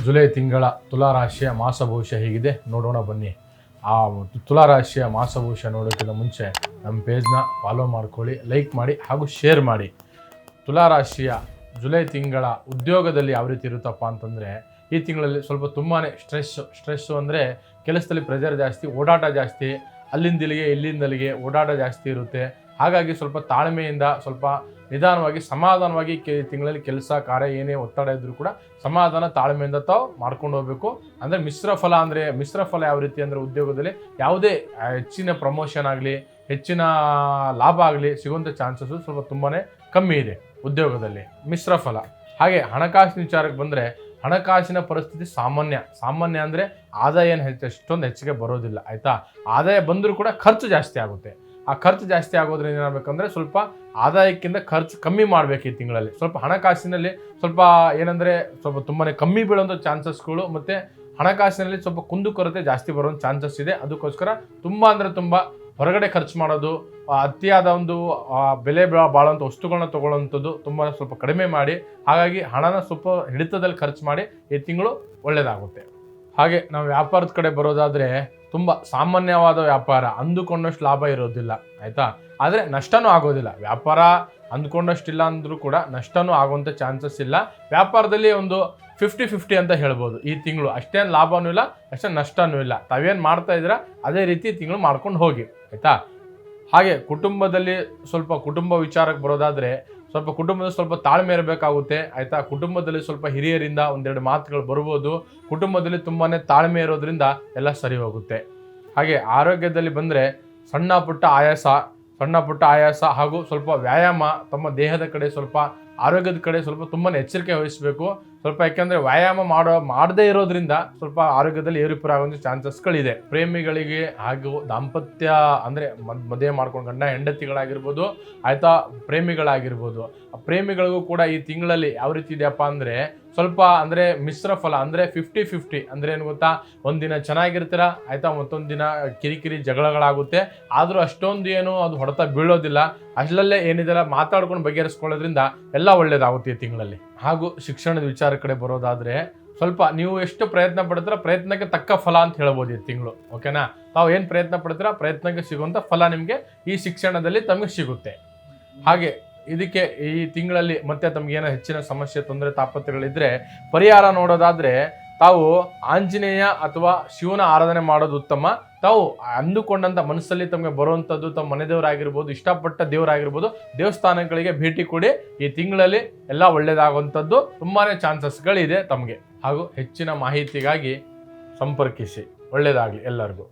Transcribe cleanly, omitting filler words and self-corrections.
July ತಿಂಗಳ ತುಲಾರಾಶಿಯ ಮಾಸ ಭವಿಷ್ಯ ಹೇಗಿದೆ ನೋಡೋಣ ಬನ್ನಿ. ಆ ತುಲಾರಾಶಿಯ ಮಾಸ ಭವಿಷ್ಯ ನೋಡೋಕ್ಕಿಂತ ಮುಂಚೆ ನಮ್ಮ ಪೇಜ್ನ ಫಾಲೋ ಮಾಡ್ಕೊಳ್ಳಿ, ಲೈಕ್ ಮಾಡಿ ಹಾಗೂ ಶೇರ್ ಮಾಡಿ. ತುಲಾರಾಶಿಯ ಜುಲೈ ತಿಂಗಳ ಉದ್ಯೋಗದಲ್ಲಿ ಯಾವ ರೀತಿ ಇರುತ್ತಪ್ಪ ಅಂತಂದರೆ, ಈ ತಿಂಗಳಲ್ಲಿ ಸ್ವಲ್ಪ ತುಂಬಾ ಸ್ಟ್ರೆಸ್ಸು ಅಂದರೆ ಕೆಲಸದಲ್ಲಿ ಪ್ರೆಷರ್ ಜಾಸ್ತಿ, ಓಡಾಟ ಜಾಸ್ತಿ, ಅಲ್ಲಿಂದಲಿಗೆ ಇಲ್ಲಿಂದಲಿಗೆ ಓಡಾಟ ಜಾಸ್ತಿ ಇರುತ್ತೆ. ಹಾಗಾಗಿ ಸ್ವಲ್ಪ ತಾಳ್ಮೆಯಿಂದ ಸ್ವಲ್ಪ ನಿಧಾನವಾಗಿ ಸಮಾಧಾನವಾಗಿ ತಿಂಗಳಲ್ಲಿ ಕೆಲಸ ಕಾರ್ಯ ಏನೇ ಒತ್ತಡ ಇದ್ದರೂ ಕೂಡ ಸಮಾಧಾನ ತಾಳ್ಮೆಯಿಂದ ತಾವು ಮಾಡ್ಕೊಂಡು ಹೋಗಬೇಕು. ಅಂದರೆ ಮಿಶ್ರ ಫಲ ಯಾವ ರೀತಿ ಅಂದರೆ, ಉದ್ಯೋಗದಲ್ಲಿ ಯಾವುದೇ ಹೆಚ್ಚಿನ ಪ್ರಮೋಷನ್ ಆಗಲಿ ಹೆಚ್ಚಿನ ಲಾಭ ಆಗಲಿ ಸಿಗುವಂಥ ಚಾನ್ಸಸ್ಸು ಸ್ವಲ್ಪ ತುಂಬಾ ಕಮ್ಮಿ ಇದೆ ಉದ್ಯೋಗದಲ್ಲಿ, ಮಿಶ್ರ ಫಲ. ಹಾಗೆ ಹಣಕಾಸಿನ ವಿಚಾರಕ್ಕೆ ಬಂದರೆ, ಹಣಕಾಸಿನ ಪರಿಸ್ಥಿತಿ ಸಾಮಾನ್ಯ ಅಂದರೆ ಆದಾಯ ಏನು ಅಷ್ಟೊಂದು ಹೆಚ್ಚಿಗೆ ಬರೋದಿಲ್ಲ, ಆಯಿತಾ. ಆದಾಯ ಬಂದರೂ ಕೂಡ ಖರ್ಚು ಜಾಸ್ತಿ ಆಗುತ್ತೆ. ಆ ಖರ್ಚು ಜಾಸ್ತಿ ಆಗೋದ್ರಿಂದ ಏನಾಗಬೇಕಂದ್ರೆ ಸ್ವಲ್ಪ ಆದಾಯಕ್ಕಿಂತ ಖರ್ಚು ಕಮ್ಮಿ ಮಾಡಬೇಕು ಈ ತಿಂಗಳಲ್ಲಿ. ಸ್ವಲ್ಪ ಹಣಕಾಸಿನಲ್ಲಿ ಸ್ವಲ್ಪ ಏನಂದರೆ ಸ್ವಲ್ಪ ತುಂಬಾ ಕಮ್ಮಿ ಬೀಳುವಂಥ ಚಾನ್ಸಸ್ಗಳು ಮತ್ತು ಹಣಕಾಸಿನಲ್ಲಿ ಸ್ವಲ್ಪ ಕುಂದುಕೊರತೆ ಜಾಸ್ತಿ ಬರುವಂಥ ಚಾನ್ಸಸ್ ಇದೆ. ಅದಕ್ಕೋಸ್ಕರ ತುಂಬ ಹೊರಗಡೆ ಖರ್ಚು ಮಾಡೋದು, ಅತಿಯಾದ ಒಂದು ಬೆಲೆ ಬಾಳುವಂಥ ವಸ್ತುಗಳನ್ನ ತೊಗೊಳ್ಳೋವಂಥದ್ದು ಸ್ವಲ್ಪ ಕಡಿಮೆ ಮಾಡಿ, ಹಾಗಾಗಿ ಹಣನ ಸ್ವಲ್ಪ ಹಿಡಿತದಲ್ಲಿ ಖರ್ಚು ಮಾಡಿ ಈ ತಿಂಗಳು ಒಳ್ಳೆಯದಾಗುತ್ತೆ. ಹಾಗೆ ನಾವು ವ್ಯಾಪಾರದ ಕಡೆ ಬರೋದಾದರೆ, ತುಂಬ ಸಾಮಾನ್ಯವಾದ ವ್ಯಾಪಾರ, ಅಂದುಕೊಂಡಷ್ಟು ಲಾಭ ಇರೋದಿಲ್ಲ, ಆಯಿತಾ. ಆದರೆ ನಷ್ಟನೂ ಆಗೋದಿಲ್ಲ. ವ್ಯಾಪಾರ ಅಂದ್ಕೊಂಡಷ್ಟಿಲ್ಲ ಅಂದರೂ ಕೂಡ ನಷ್ಟನೂ ಆಗುವಂಥ ಚಾನ್ಸಸ್ ಇಲ್ಲ. ವ್ಯಾಪಾರದಲ್ಲಿ ಒಂದು 50-50 ಅಂತ ಹೇಳ್ಬೋದು ಈ ತಿಂಗಳು. ಅಷ್ಟೇನು ಲಾಭನೂ ಇಲ್ಲ, ಅಷ್ಟೇನು ನಷ್ಟನೂ ಇಲ್ಲ. ತಾವೇನು ಮಾಡ್ತಾ ಇದ್ದೀರಾ ಅದೇ ರೀತಿ ತಿಂಗಳು ಮಾಡ್ಕೊಂಡು ಹೋಗಿ, ಆಯಿತಾ. ಹಾಗೆ ಕುಟುಂಬದಲ್ಲಿ ಕುಟುಂಬ ವಿಚಾರಕ್ಕೆ ಬರೋದಾದರೆ, ಕುಟುಂಬದಲ್ಲಿ ಸ್ವಲ್ಪ ತಾಳ್ಮೆ ಇರಬೇಕಾಗುತ್ತೆ, ಆಯಿತಾ. ಕುಟುಂಬದಲ್ಲಿ ಸ್ವಲ್ಪ ಹಿರಿಯರಿಂದ ಒಂದೆರಡು ಮಾತುಗಳು ಬರ್ಬೋದು. ಕುಟುಂಬದಲ್ಲಿ ತುಂಬಾ ತಾಳ್ಮೆ ಇರೋದ್ರಿಂದ ಎಲ್ಲ ಸರಿ ಹೋಗುತ್ತೆ. ಹಾಗೆ ಆರೋಗ್ಯದಲ್ಲಿ ಬಂದರೆ ಸಣ್ಣ ಪುಟ್ಟ ಆಯಾಸ ಹಾಗೂ ಸ್ವಲ್ಪ ವ್ಯಾಯಾಮ, ತಮ್ಮ ದೇಹದ ಕಡೆ ಸ್ವಲ್ಪ ಆರೋಗ್ಯದ ಕಡೆ ತುಂಬಾ ಎಚ್ಚರಿಕೆ ವಹಿಸಬೇಕು. ಯಾಕೆಂದರೆ ವ್ಯಾಯಾಮ ಮಾಡದೇ ಇರೋದ್ರಿಂದ ಸ್ವಲ್ಪ ಆರೋಗ್ಯದಲ್ಲಿ ಏರುಪೇರು ಆಗುವಂಥ ಚಾನ್ಸಸ್ಗಳಿದೆ. ಪ್ರೇಮಿಗಳಿಗೆ ಹಾಗೂ ದಾಂಪತ್ಯ ಅಂದರೆ ಮದುವೆ ಮಾಡ್ಕೊಂಡು ಗಂಡ ಹೆಂಡತಿಗಳಾಗಿರ್ಬೋದು, ಆಯಿತಾ, ಪ್ರೇಮಿಗಳಾಗಿರ್ಬೋದು, ಆ ಪ್ರೇಮಿಗಳಿಗೂ ಕೂಡ ಈ ತಿಂಗಳಲ್ಲಿ ಯಾವ ರೀತಿ ಇದೆಯಪ್ಪ ಅಂದರೆ ಮಿಶ್ರ ಫಲ ಅಂದರೆ 50-50. ಅಂದರೆ ಏನು ಗೊತ್ತಾ, ಒಂದಿನ ಚೆನ್ನಾಗಿರ್ತೀರ, ಆಯಿತಾ, ಮತ್ತೊಂದು ದಿನ ಕಿರಿಕಿರಿ ಜಗಳಗಳಾಗುತ್ತೆ. ಆದರೂ ಅಷ್ಟೊಂದು ಏನು ಅದು ಹೊಡೆತ ಬೀಳೋದಿಲ್ಲ. ಅಷ್ಟರಲ್ಲೇ ಏನಿದೆಲ್ಲ ಮಾತಾಡ್ಕೊಂಡು ಬಗೆಹರಿಸ್ಕೊಳ್ಳೋದ್ರಿಂದ ಎಲ್ಲ ಒಳ್ಳೇದಾಗುತ್ತೆ ಈ ತಿಂಗಳಲ್ಲಿ. ಹಾಗೂ ಶಿಕ್ಷಣದ ವಿಚಾರ ಕಡೆ ಬರೋದಾದರೆ, ನೀವು ಎಷ್ಟು ಪ್ರಯತ್ನ ಪಡ್ತೀರ ಪ್ರಯತ್ನಕ್ಕೆ ತಕ್ಕ ಫಲ ಅಂತ ಹೇಳ್ಬೋದು ಈ ತಿಂಗಳು, ಓಕೆನಾ. ತಾವು ಏನು ಪ್ರಯತ್ನ ಪಡ್ತೀರ ಪ್ರಯತ್ನಕ್ಕೆ ಸಿಗುವಂಥ ಫಲ ನಿಮಗೆ ಈ ಶಿಕ್ಷಣದಲ್ಲಿ ತಮಗೆ ಸಿಗುತ್ತೆ. ಹಾಗೆ ಇದಕ್ಕೆ ಈ ತಿಂಗಳಲ್ಲಿ ಮತ್ತೆ ತಮಗೇನೋ ಹೆಚ್ಚಿನ ಸಮಸ್ಯೆ, ತೊಂದರೆ, ತಾಪತ್ರಗಳಿದ್ರೆ ಪರಿಹಾರ ನೋಡೋದಾದರೆ, ತಾವು ಆಂಜನೇಯ ಅಥವಾ ಶಿವನ ಆರಾಧನೆ ಮಾಡೋದು ಉತ್ತಮ. ತಾವು ಅಂದುಕೊಂಡಂಥ ಮನಸ್ಸಲ್ಲಿ ತಮಗೆ ಬರುವಂಥದ್ದು, ತಮ್ಮ ಮನೆ ದೇವರಾಗಿರ್ಬೋದು, ಇಷ್ಟಪಟ್ಟ ದೇವರಾಗಿರ್ಬೋದು, ದೇವಸ್ಥಾನಗಳಿಗೆ ಭೇಟಿ ಕೊಡಿ. ಈ ತಿಂಗಳಲ್ಲಿ ಎಲ್ಲ ಒಳ್ಳೆಯದಾಗುವಂಥದ್ದು ತುಂಬಾ ಚಾನ್ಸಸ್ಗಳಿದೆ ತಮಗೆ. ಹಾಗೂ ಹೆಚ್ಚಿನ ಮಾಹಿತಿಗಾಗಿ ಸಂಪರ್ಕಿಸಿ. ಒಳ್ಳೆಯದಾಗಲಿ ಎಲ್ಲರಿಗೂ.